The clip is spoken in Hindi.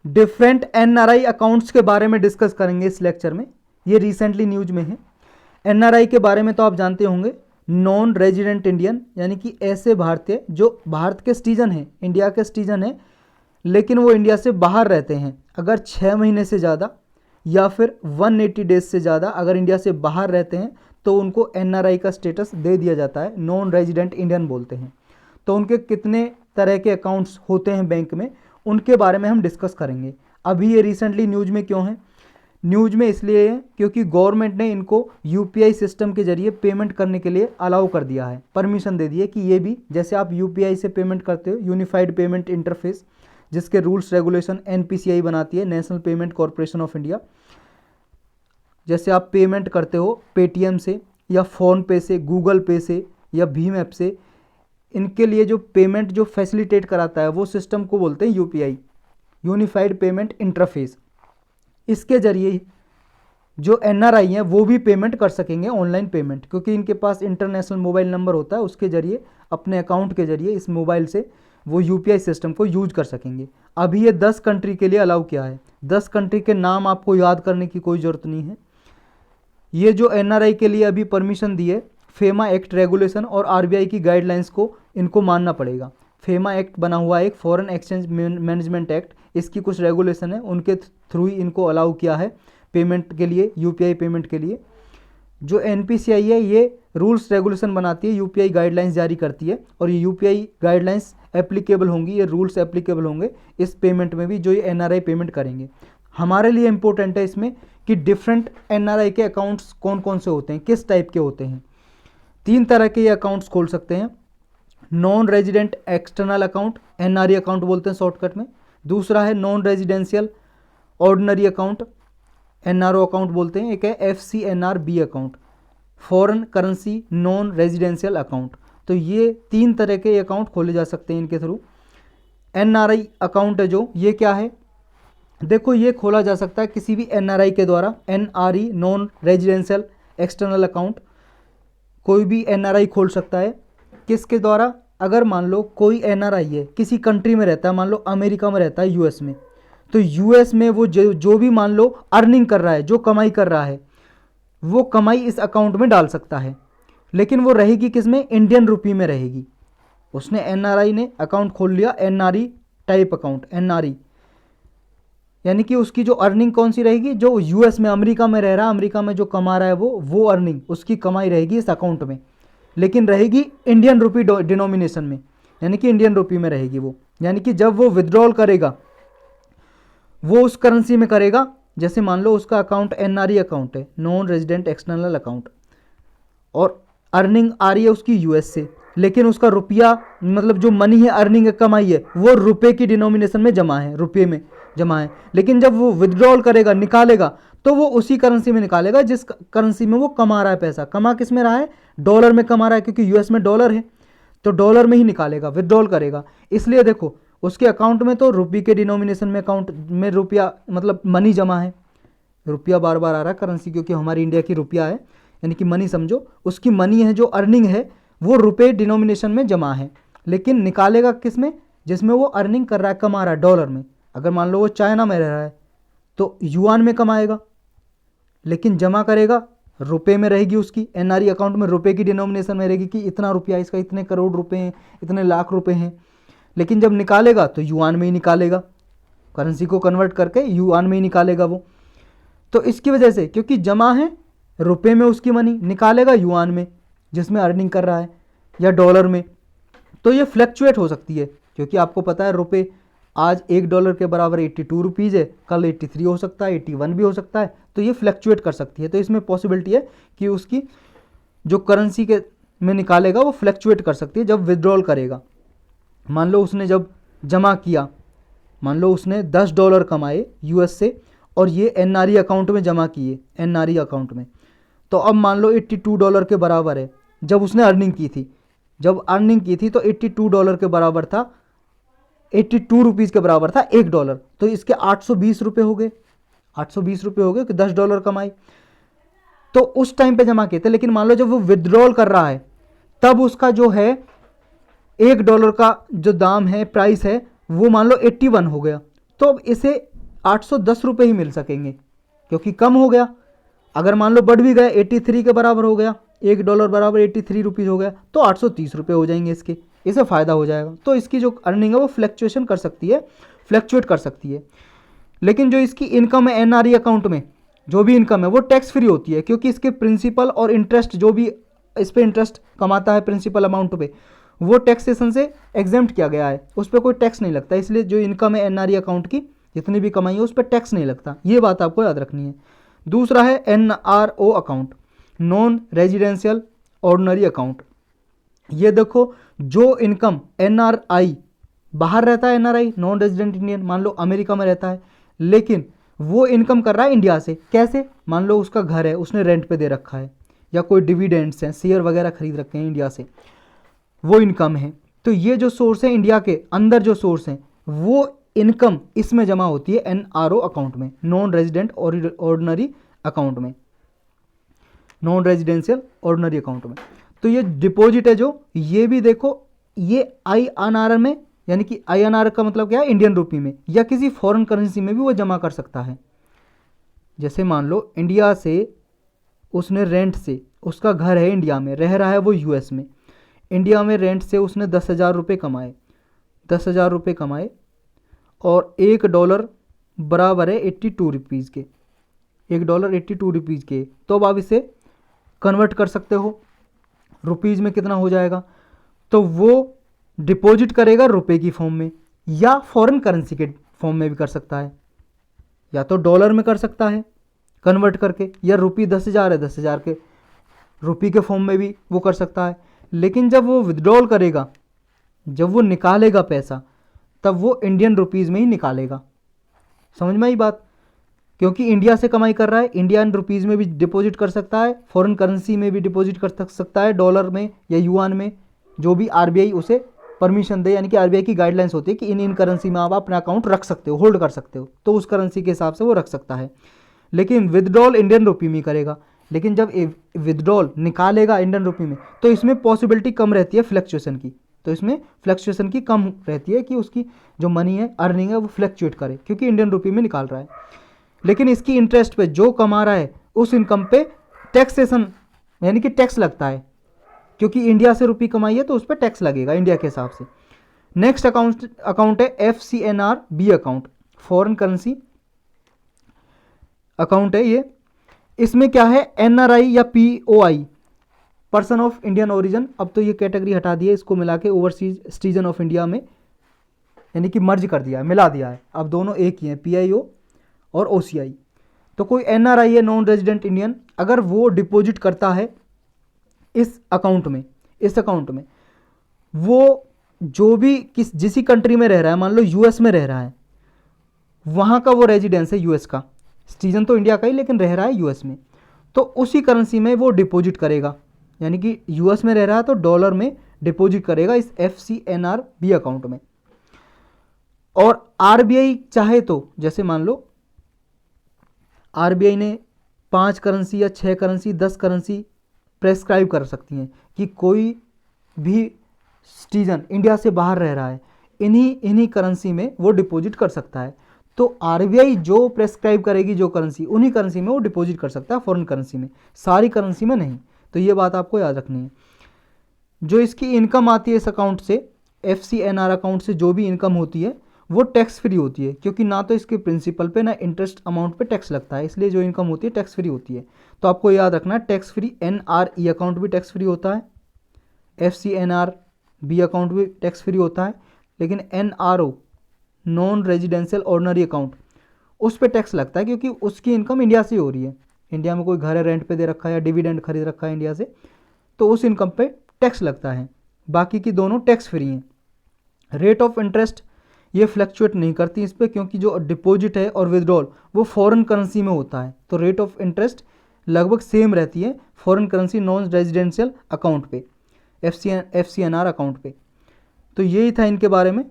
डिफरेंट एनआरआई अकाउंट्स के बारे में डिस्कस करेंगे इस लेक्चर में। ये रिसेंटली न्यूज में है। एनआरआई के बारे में तो आप जानते होंगे, नॉन रेजिडेंट इंडियन, यानी कि ऐसे भारतीय जो भारत के सिटीजन हैं, इंडिया के सिटीजन हैं, लेकिन वो इंडिया से बाहर रहते हैं। अगर 6 महीने से ज़्यादा या फिर 180 डेज से ज़्यादा अगर इंडिया से बाहर रहते हैं तो उनको एनआरआई का स्टेटस दे दिया जाता है, नॉन रेजिडेंट इंडियन बोलते हैं। तो उनके कितने तरह के अकाउंट्स होते हैं बैंक में, उनके बारे में हम डिस्कस करेंगे। अभी ये रिसेंटली न्यूज में क्यों है? न्यूज में इसलिए है क्योंकि गवर्नमेंट ने इनको यूपीआई सिस्टम के जरिए पेमेंट करने के लिए अलाउ कर दिया है, परमिशन दे दी है कि ये भी, जैसे आप यूपीआई से पेमेंट करते हो, यूनिफाइड पेमेंट इंटरफेस, जिसके रूल्स रेगुलेशन एनपीसीआई बनाती है, national payment corporation of India. जैसे आप पेमेंट करते हो पेटीएम से या फ़ोन पे से, गूगल पे से या भीम ऐप से, इनके लिए जो पेमेंट जो फैसिलिटेट कराता है वो सिस्टम को बोलते हैं यूपीआई, यूनिफाइड पेमेंट इंटरफेस। इसके जरिए जो एनआरआई हैं वो भी पेमेंट कर सकेंगे, ऑनलाइन पेमेंट, क्योंकि इनके पास इंटरनेशनल मोबाइल नंबर होता है, उसके जरिए अपने अकाउंट के जरिए इस मोबाइल से वो यूपीआई सिस्टम को यूज कर सकेंगे। अभी ये 10 कंट्री के लिए अलाउ किया है। 10 कंट्री के नाम आपको याद करने की कोई ज़रूरत नहीं है। ये जो एनआरआई के लिए अभी परमिशन दी है, फेमा एक्ट रेगुलेशन और आरबीआई की गाइडलाइंस को इनको मानना पड़ेगा। फेमा एक्ट बना हुआ है एक, फॉरेन एक्सचेंज मैनेजमेंट एक्ट, इसकी कुछ रेगुलेशन है, उनके थ्रू ही इनको अलाउ किया है पेमेंट के लिए, यूपीआई पेमेंट के लिए। जो एनपीसीआई है ये रूल्स रेगुलेशन बनाती है, यूपीआई गाइडलाइंस जारी करती है, और ये यूपीआई गाइडलाइंस एप्लीकेबल होंगी, ये रूल्स एप्लीकेबल होंगे इस पेमेंट में भी जो ये एनआरआई पेमेंट करेंगे। हमारे लिए इंपॉर्टेंट है इसमें कि डिफरेंट एनआरआई के अकाउंट्स कौन कौन से होते हैं, किस टाइप के होते हैं। 3 तरह के ये अकाउंट्स खोल सकते हैं। Non resident external account, NRE account बोलते हैं शॉर्टकट में। दूसरा है non residential ordinary account, NRO account बोलते हैं। एक है FCNRB account, foreign currency non residential account. तो ये 3 तरह के अकाउंट खोले जा सकते हैं इनके थ्रू। एनआरआई अकाउंट है जो, ये क्या है? देखो, ये खोला जा सकता है किसी भी एनआरआई के द्वारा, NRE non residential external account कोई भी एनआरआई खोल सकता है। किसके द्वारा? अगर मान लो कोई एनआरआई है, किसी कंट्री में रहता है, मान लो अमेरिका में रहता है, यूएस में, तो यूएस में वो जो भी मान लो अर्निंग कर रहा है, जो कमाई कर रहा है, वो कमाई इस अकाउंट में डाल सकता है। लेकिन वो रहेगी किस में? इंडियन रुपी में रहेगी। उसने एनआरआई ने अकाउंट खोल लिया, एनआरई टाइप अकाउंट, एनआरई, यानी कि उसकी जो अर्निंग कौन सी रहेगी? जो यूएस में, अमेरिका में रह रहा है, अमेरिका में जो कमा रहा है वो अर्निंग, उसकी कमाई रहेगी इस अकाउंट में, लेकिन रहेगी इंडियन रुपी डिनोमिनेशन में, यानी कि इंडियन रुपी में रहेगी वो। यानी कि जब वो विड्रॉल करेगा वो उस करेंसी में करेगा। जैसे मान लो उसका अकाउंट एनआरई अकाउंट है, नॉन रेजिडेंट एक्सटर्नल अकाउंट, और अर्निंग आ रही है उसकी यूएस से, लेकिन उसका रुपया, मतलब जो मनी है, अर्निंग है, कमाई है, वो रुपए की डिनोमिनेशन में जमा है, रुपये में जमा है। लेकिन जब वो विड्रॉल करेगा, निकालेगा, तो वो उसी करेंसी में निकालेगा जिस करेंसी में वो कमा रहा है पैसा। कमा किस में रहा है? डॉलर में कमा रहा है, क्योंकि यूएस में डॉलर है, तो डॉलर में ही निकालेगा, विड्रॉल करेगा। इसलिए देखो, उसके अकाउंट में तो रुपये के डिनोमिनेशन में, अकाउंट में रुपया, मतलब मनी जमा है, रुपया बार बार आ रहा है करेंसी, क्योंकि हमारी इंडिया की रुपया है, यानी कि मनी समझो, उसकी मनी है, जो अर्निंग है वो रुपये डिनोमिनेशन में जमा है। लेकिन निकालेगा किस में? जिसमें वो अर्निंग कर रहा है, कमा रहा है, डॉलर में। अगर मान लो वो चाइना में रह रहा है तो युआन में कमाएगा, लेकिन जमा करेगा रुपए में रहेगी, उसकी एनआरई अकाउंट में रुपए की डिनोमिनेशन में रहेगी कि इतना रुपया इसका, इतने करोड़ रुपए हैं, इतने लाख रुपए हैं। लेकिन जब निकालेगा तो युआन में ही निकालेगा, करेंसी को कन्वर्ट करके युआन में ही निकालेगा वो। तो इसकी वजह से, क्योंकि जमा है रुपए में उसकी मनी, निकालेगा युआन में जिसमें अर्निंग कर रहा है, या डॉलर में, तो ये फ्लैक्चुएट हो सकती है। क्योंकि आपको पता है रुपए आज $1 के बराबर 82 रुपीज़ है, कल 83 हो सकता है, 81 भी हो सकता है, तो ये फ्लैक्चुएट कर सकती है। तो इसमें पॉसिबिलिटी है कि उसकी जो करेंसी के में निकालेगा वो फ्लैक्चुएट कर सकती है जब विड्रॉल करेगा। मान लो उसने जब जमा किया, मान लो उसने $10 कमाए यूएस से, और ये एनआरई अकाउंट में जमा किए, एनआरई अकाउंट में, तो अब मान लो $82 के बराबर है जब उसने अर्निंग की थी। जब अर्निंग की थी तो $82 के बराबर था, 82 रुपीज़ के बराबर था $1, तो इसके 820 रुपये हो गए, 820 रुपये हो गए कि $10 कमाई, तो उस टाइम पे जमा किए थे। लेकिन मान लो जब वो विड्रॉल कर रहा है, तब उसका जो है $1 का जो दाम है, प्राइस है, वो मान लो 81 हो गया, तो अब इसे 810 रुपये ही मिल सकेंगे क्योंकि कम हो गया। अगर मान लो बढ़ भी गया 83 के बराबर हो गया, $1 बराबर 83 रुपीज़ हो गया, तो 830 रुपये हो जाएंगे इसके, इसे फ़ायदा हो जाएगा। तो इसकी जो अर्निंग है वो फ्लैक्चुएशन कर सकती है, फ्लैक्चुएट कर सकती है। लेकिन जो इसकी इनकम है एनआरई अकाउंट में जो भी इनकम है वो टैक्स फ्री होती है, क्योंकि इसके प्रिंसिपल और इंटरेस्ट जो भी इस पर इंटरेस्ट कमाता है प्रिंसिपल अमाउंट पे, वो टैक्सेशन से एग्जेम्प्ट किया गया है, उस पर कोई टैक्स नहीं लगता। इसलिए जो इनकम है एनआरई अकाउंट की जितनी भी कमाई है उस पर टैक्स नहीं लगता, ये बात आपको याद रखनी है। दूसरा है NRO account, non residential ordinary account. ये देखो जो इनकम एनआरआई बाहर रहता है, एनआरआई नॉन रेजिडेंट इंडियन, मान लो अमेरिका में रहता है, लेकिन वो इनकम कर रहा है इंडिया से। कैसे? मान लो उसका घर है, उसने रेंट पे दे रखा है, या कोई डिविडेंड्स हैं, शेयर वगैरह खरीद रखे हैं इंडिया से, वो इनकम है। तो ये जो सोर्स है इंडिया के अंदर जो सोर्स हैं वो इनकम इसमें जमा होती है एनआरओ अकाउंट में, नॉन रेजिडेंट ऑर्डिनरी अकाउंट में, नॉन रेजिडेंशियल ऑर्डिनरी अकाउंट में। तो ये डिपॉजिट है जो, ये भी देखो ये आईएनआर में, यानी कि आईएनआर का मतलब क्या है, इंडियन रुपी में, या किसी फॉरेन करेंसी में भी वो जमा कर सकता है। जैसे मान लो इंडिया से उसने रेंट से, उसका घर है इंडिया में, रह रहा है वो यूएस में, इंडिया में रेंट से उसने 10,000 रुपये कमाए, 10,000 रुपये कमाए, और $1 बराबर है 82 रुपीज़ के, $1 82 रुपीज़ के। तो अब आप इसे कन्वर्ट कर सकते हो रुपीज़ में, कितना हो जाएगा। तो वो डिपॉजिट करेगा रुपए की फॉर्म में, या फॉरेन करेंसी के फॉर्म में भी कर सकता है, या तो डॉलर में कर सकता है कन्वर्ट करके, या रुपी 10,000 है 10,000 के रुपी के फॉर्म में भी वो कर सकता है। लेकिन जब वो विदड्रॉल करेगा, जब वो निकालेगा पैसा, तब वो इंडियन रुपीज़ में ही निकालेगा। समझ में आई बात? क्योंकि इंडिया से कमाई कर रहा है, इंडियन रुपीज़ में भी डिपॉजिट कर सकता है, फॉरेन करेंसी में भी डिपॉजिट कर सकता है, डॉलर में या युआन में, जो भी आरबीआई उसे परमिशन दे, यानी कि आरबीआई की गाइडलाइंस होती है कि इन करेंसी में आप अपना अकाउंट रख सकते हो, होल्ड कर सकते हो, तो उस करेंसी के हिसाब से वो रख सकता है। लेकिन विदड्रॉल इंडियन रुपी में करेगा। लेकिन जब विदड्रॉल निकालेगा इंडियन रुपी में, तो इसमें पॉसिबिलिटी कम रहती है फ्लैक्चुएशन की, तो इसमें फ्लैक्चुएशन की कम रहती है कि उसकी जो मनी है, अर्निंग है, वो फ्लैक्चुएट करे, क्योंकि इंडियन रुपी में निकाल रहा है। लेकिन इसकी इंटरेस्ट पे जो कमा रहा है उस इनकम पे टैक्सेशन, यानी कि टैक्स लगता है, क्योंकि इंडिया से रुपी कमाई है तो उस पर टैक्स लगेगा इंडिया के हिसाब से। नेक्स्ट अकाउंट है FCNR-B account, foreign currency account है ये। इसमें क्या है, NRI या POI, person of Indian origin, अब तो ये कैटेगरी हटा दी है, इसको मिला के ओवरसीज सिटीजन ऑफ इंडिया में, यानी कि मर्ज कर दिया है, मिला दिया है, अब दोनों एक ही हैं, PIO और OCI। तो कोई NRI है, नॉन रेजिडेंट इंडियन, अगर वो डिपॉजिट करता है इस अकाउंट में, इस अकाउंट में वो जो भी जिस कंट्री में रह रहा है, मान लो यूएस में रह रहा है, वहाँ का वो रेजिडेंस है यूएस का, सिटीजन तो इंडिया का ही लेकिन रह रहा है यूएस में, तो उसी करेंसी में वो डिपॉजिट करेगा, यानी कि यूएस में रह रहा है तो डॉलर में डिपॉजिट करेगा इस FCNR-B अकाउंट में। और आरबीआई चाहे तो, जैसे मान लो आरबीआई ने 5 करेंसी या 6 करेंसी 10 करेंसी प्रेस्क्राइब कर सकती हैं कि कोई भी सिटीजन इंडिया से बाहर रह रहा है, इन्हीं करेंसी में वो डिपॉजिट कर सकता है। तो आरबीआई जो प्रेस्क्राइब करेगी जो करेंसी, उन्हीं करेंसी में वो डिपॉजिट कर सकता है, फॉरेन करेंसी में, सारी करेंसी में नहीं। तो ये बात आपको याद रखनी है। जो इसकी इनकम आती है इस अकाउंट से, FCNR अकाउंट से जो भी इनकम होती है वो टैक्स फ्री होती है, क्योंकि ना तो इसके प्रिंसिपल पे ना इंटरेस्ट अमाउंट पे टैक्स लगता है, इसलिए जो इनकम होती है टैक्स फ्री होती है। तो आपको याद रखना है, टैक्स फ्री NRE अकाउंट भी टैक्स फ्री होता है, FCNR-B अकाउंट भी टैक्स फ्री होता है, लेकिन NRO non residential ordinary account, उस पर टैक्स लगता है, क्योंकि उसकी इनकम इंडिया से हो रही है, इंडिया में कोई घर है रेंट पे दे रखा है या डिविडेंड खरीद रखा है इंडिया से, तो उस इनकम पे टैक्स लगता है। बाकी की दोनों टैक्स फ्री हैं। रेट ऑफ इंटरेस्ट ये फ्लैक्चुएट नहीं करती इस पर, क्योंकि जो डिपॉजिट है और विदड्रॉल वो फॉरेन करेंसी में होता है, तो रेट ऑफ इंटरेस्ट लगभग सेम रहती है foreign currency non residential account पे, FCNR अकाउंट पे। तो यही था इनके बारे में।